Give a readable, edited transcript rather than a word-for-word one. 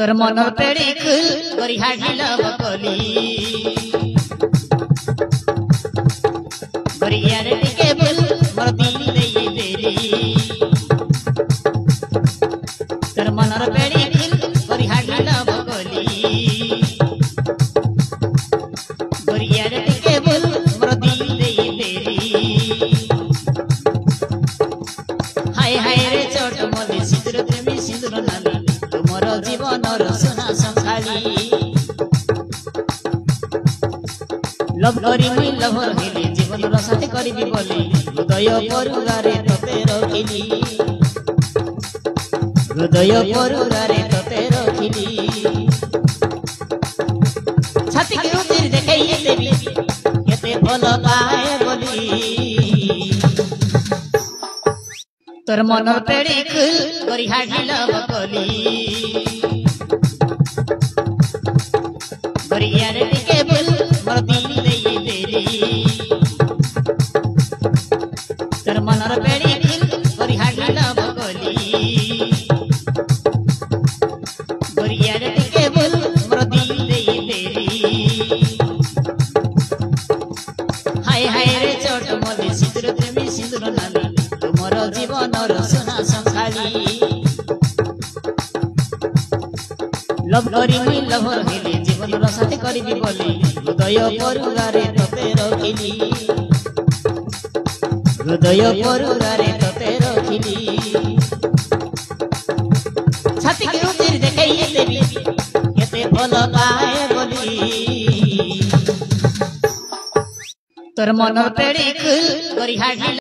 तोर मन पेड़ी खुल करी हागिल बकली गरिया रे टिके बुल मोर दिल देई देरी तोर मन पेड़ी खुल करी हागिल बकली गरिया रे टिके बुल मोर दिल देई देरी हाय हाय रे चोट मोले सिंदूर प्रेमी सिंदूर नाली तुमर जीवन सोना संभाली लव करी मुई लवर हेली जीवन रो साथी करिबी बोली हृदय परुगारे तते रखिली हृदय परुगारे तते रखिली छाती के उतिर देखाई देबी केते भल पाए बोली तोर मन पेड़ी खुल करी हागिल बकली गरिया रे टिके बुल मोर दिल देई देरी तोर मन पेड़ी खुल करी हागिल बकली गरिया रे टिके बुल मोर दिल देई देरी हाय हाय रे चोट मोले सिंदूर प्रेमी सिंदूर नाली तुमर जीवन सोना संभाली लव करी मुई लवर हेली जीवन रो साथी करिबी बोली हृदय परुगारे तते रखिली हृदय परुगारे तते रखिली छाती के उतिर देखाई देबी केते भल पाए बोली तोर मन पेड़ी खुल करी हागिल